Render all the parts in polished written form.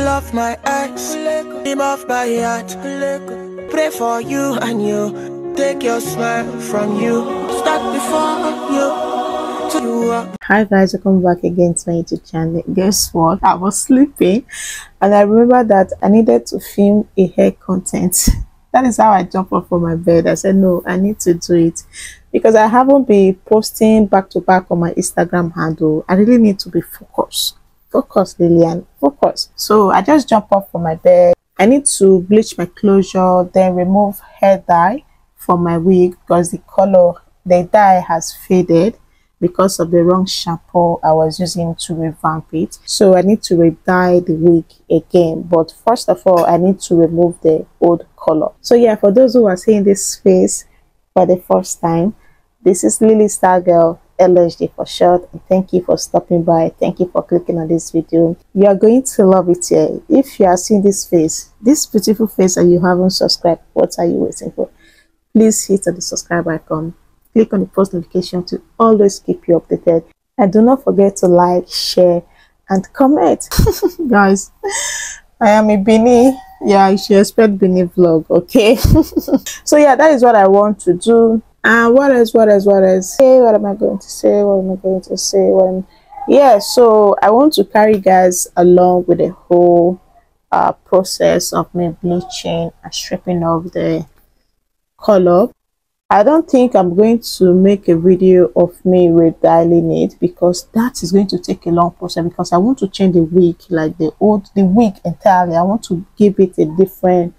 love my ex, him off my heart. Pray for you and you, take your smile from you. Start before you, to you up. Hi guys, welcome back again to my YouTube channel. Guess what? I was sleeping and I remember that I needed to film a hair content. That is how I jumped up from my bed. I said no, I need to do it because I haven't been posting back to back on my Instagram handle. I really need to be focused. Focus, Lillian, focus. So I just jumped up from my bed. I need to bleach my closure, then remove hair dye from my wig because the dye has faded because of the wrong shampoo I was using to revamp it. So I need to re-dye the wig again, but first of all I need to remove the old color. So yeah, for those who are seeing this face for the first time, this is Lily Star Girl, LHD for short, and thank you for stopping by. Thank you for clicking on this video. You are going to love it here. If you are seeing this face, this beautiful face, and you haven't subscribed, what are you waiting for? Please hit on the subscribe icon, click on the post notification to always keep you updated, and do not forget to like, share and comment. Guys, I am a Benin. Yeah, you should expect Benin vlog, okay? So yeah, that is what I want to do. And what else? Hey, what am I going to say? Yeah, so I want to carry you guys along with the whole process of me bleaching and stripping off the color. I don't think I'm going to make a video of me restyling it because that is going to take a long process, because I want to change the wig, like the wig entirely. I want to give it a different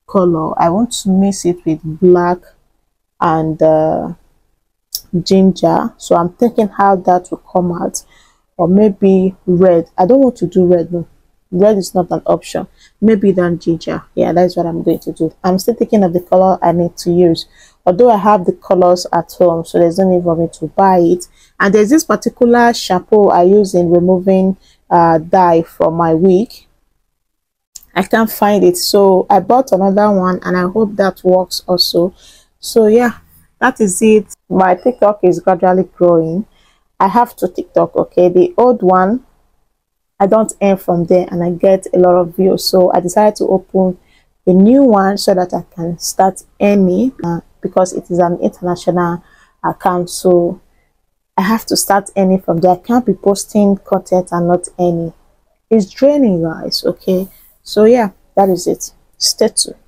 color. I want to mix it with black and ginger. So I'm thinking how that will come out, or maybe red. I don't want to do red. No, red is not an option. Maybe then ginger. Yeah, that's what I'm going to do. I'm still thinking of the color I need to use, although I have the colors at home, so there's no need for me to buy it. And there's this particular shampoo I use in removing dye from my wig. I can't find it, so I bought another one and I hope that works also. So yeah, that is it. My TikTok is gradually growing. I have 2 TikTok, okay? The old one, I don't earn from there and I get a lot of views, so I decided to open a new one so that I can start earning, because it is an international account, so I have to start earning from there. I can't be posting content and not earning. It's draining, guys, okay? So yeah, that is it. Stay tuned.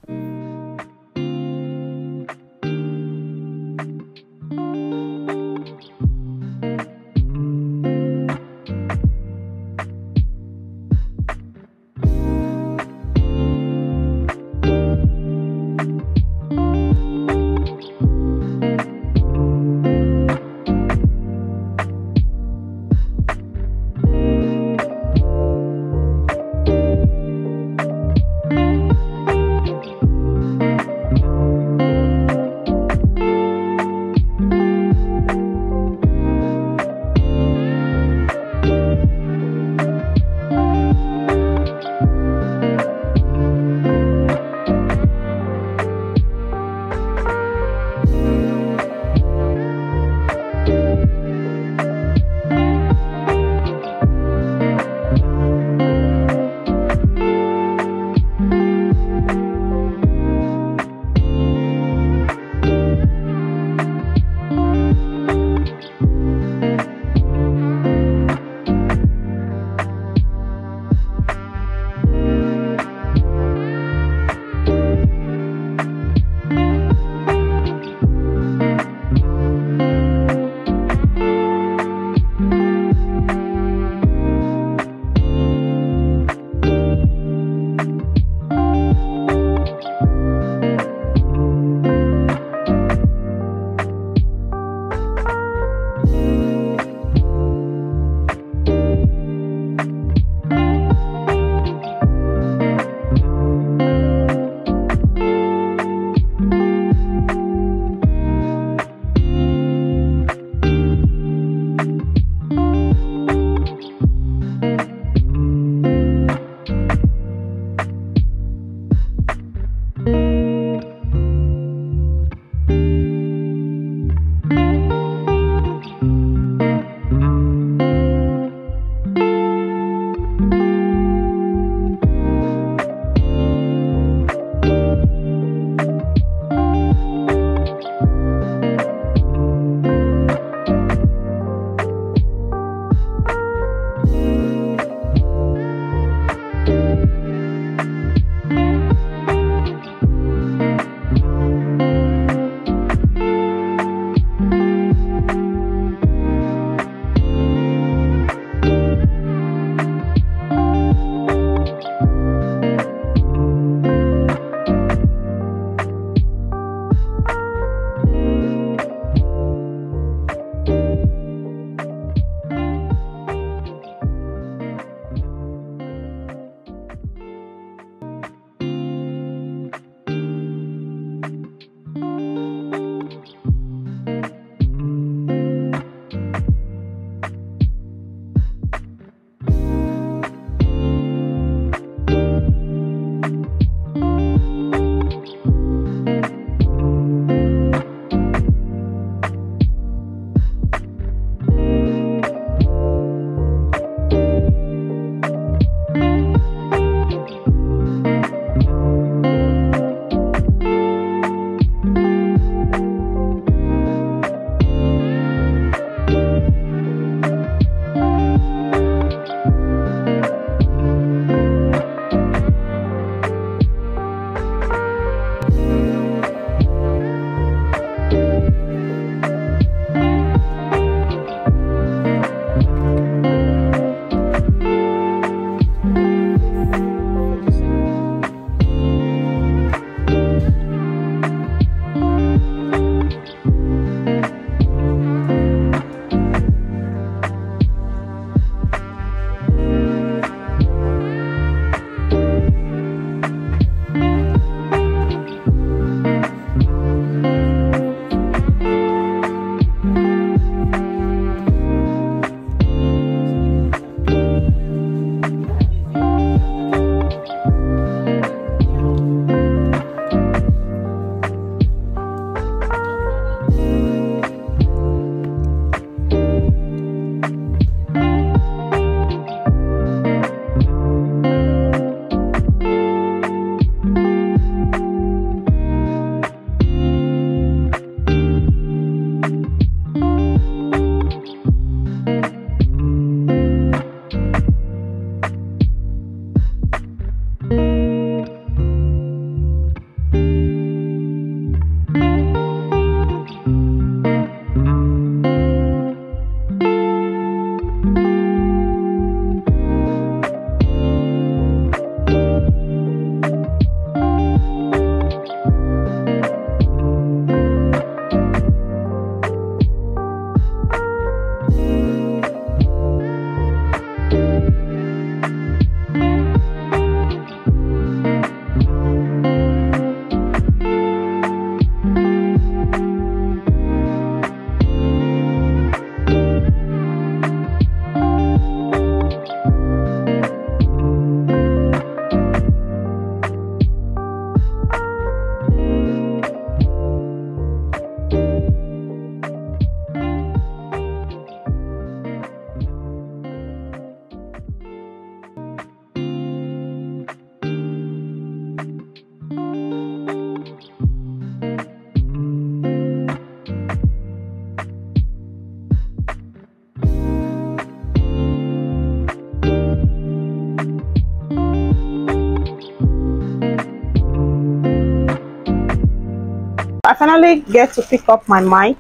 finally get to pick up my mic.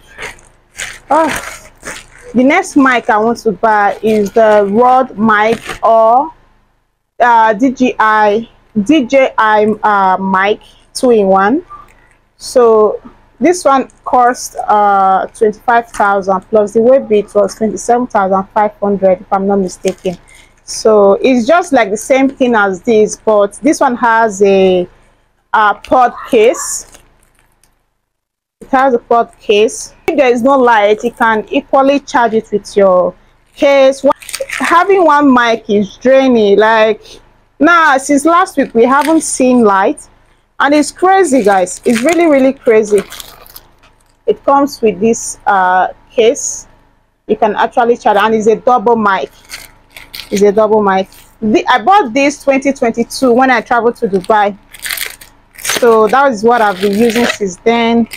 Oh, the next mic I want to buy is the Rode mic, or DJI mic 2-in-1. So this one cost 25,000, plus the weight bit was 27,500 if I'm not mistaken. So it's just like the same thing as this, but this one has a pod case. It has a pod case. If there is no light, you can equally charge it with your case. Having one mic is draining. Like now, since last week we haven't seen light, and it's crazy, guys. It's really crazy. It comes with this case. You can actually charge, and it's a double mic. It's a double mic. I bought this 2022 when I traveled to Dubai, so that is what I've been using since then.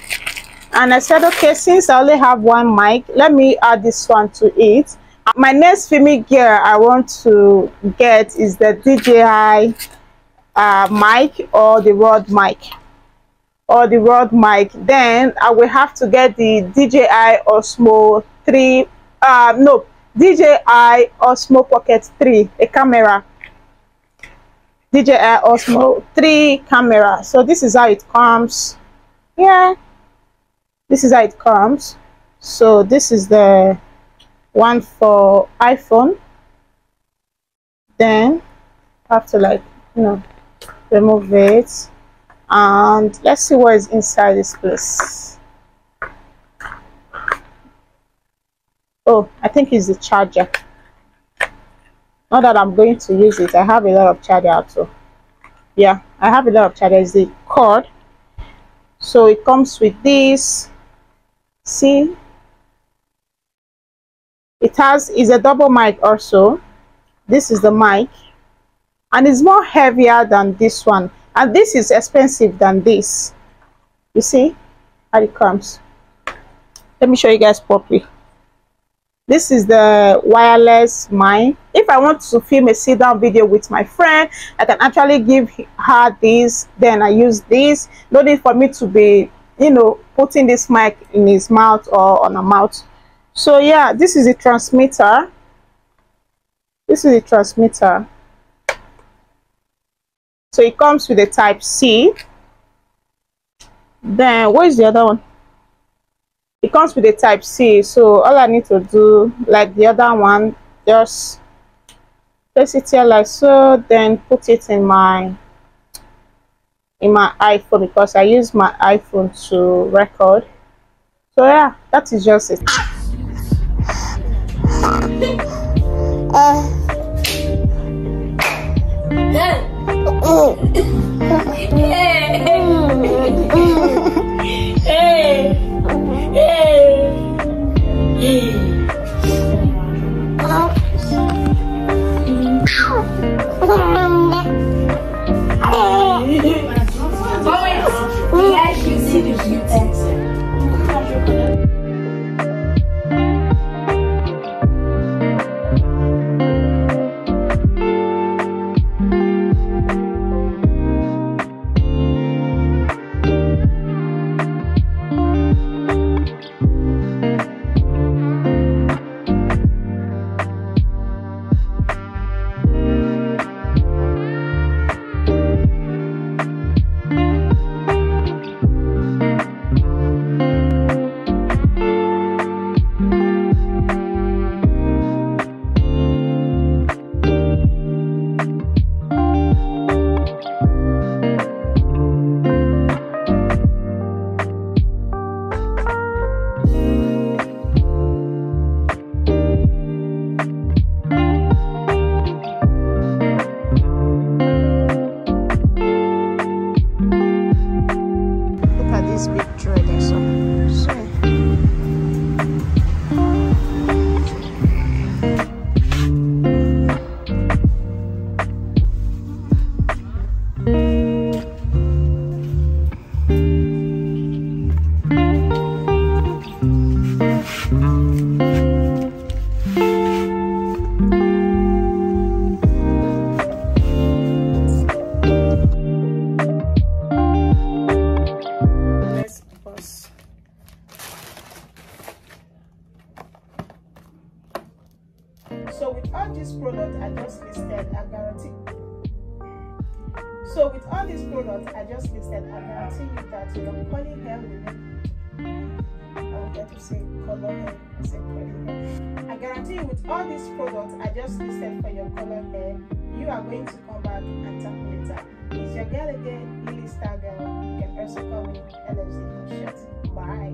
And I said, okay, since I only have one mic, let me add this one to it. My next filming gear I want to get is the DJI mic, or the Rode mic, Then I will have to get the DJI Osmo 3, no, DJI Osmo Pocket 3, a camera. DJI Osmo 3 camera. So this is how it comes. Yeah, this is how it comes. So this is the one for iPhone. Then I have to, like, you know, remove it, and let's see what is inside this place. Oh, I think it's the charger. Not that I'm going to use it. I have a lot of charger also. Yeah, I have a lot of charger. It's the cord. So it comes with this. See, is a double mic also. This is the mic, and it's more heavier than this one, and this is expensive than this. You see how it comes. Let me show you guys properly. This is the wireless mic. If I want to film a sit down video with my friend, I can actually give her this, then I use this. No need for me to be, you know, putting this mic in his mouth or on her mouth. So yeah, this is a transmitter. This is a transmitter. So it comes with a type C. Then where is the other one? It comes with a type C. So all I need to do, like the other one, just place it here like so, then put it in my iPhone, because I use my iPhone to record. So yeah, that is just it. So with all these products I just listed, I guarantee. So with all these products I just listed, I guarantee you that your curly hair will look. I will get to say color hair, I say curly hair. I guarantee you with all these products I just listed for your color hair, you are going to come back and thank me later. It's your girl again, Lily Star Girl. You can also call me LFC for short. Bye.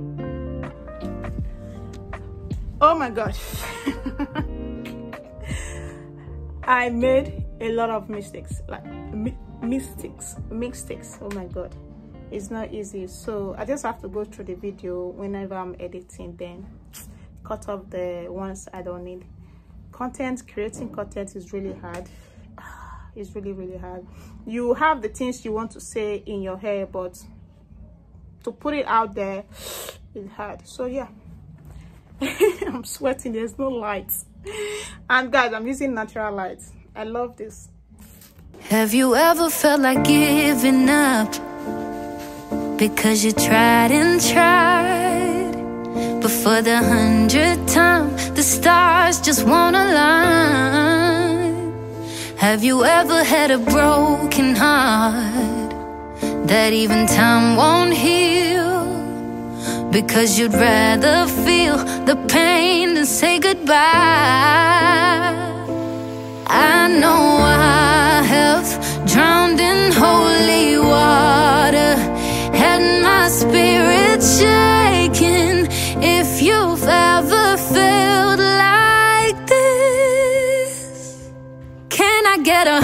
Oh my gosh. I made a lot of mistakes, like mistakes. Oh my god, it's not easy. So I just have to go through the video whenever I'm editing, then cut off the ones I don't need. Creating content is really hard. It's really hard. You have the things you want to say in your hair, but to put it out there is hard. So yeah. I'm sweating, there's no lights, and guys, I'm using natural lights. I love this. Have you ever felt like giving up because you tried and tried, but for the 100th time the stars just won't align? Have you ever had a broken heart that even time won't heal, because you'd rather feel the pain than say goodbye? I know I have drowned in holy water, had my spirit shaken. If you've ever felt like this, can I get a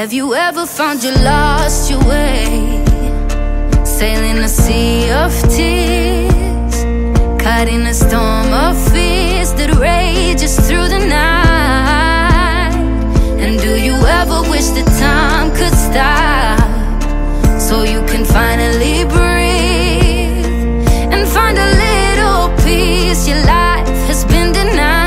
Have you ever found you lost your way, sailing a sea of tears, caught in a storm of fears that rages through the night? And do you ever wish that time could stop, so you can finally breathe and find a little peace your life has been denied?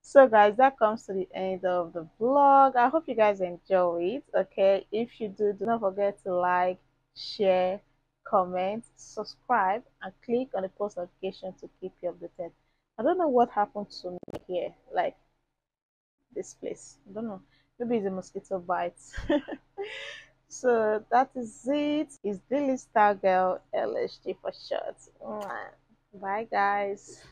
So guys, that comes to the end of the vlog. I hope you guys enjoy it. Okay, if you do not forget to like, share, comment, subscribe, and click on the post notification to keep you updated. I don't know what happened to me here, like this place. I don't know, maybe it's a mosquito bite. So that is it. It's Daily Star Girl, LSG for short. Bye guys.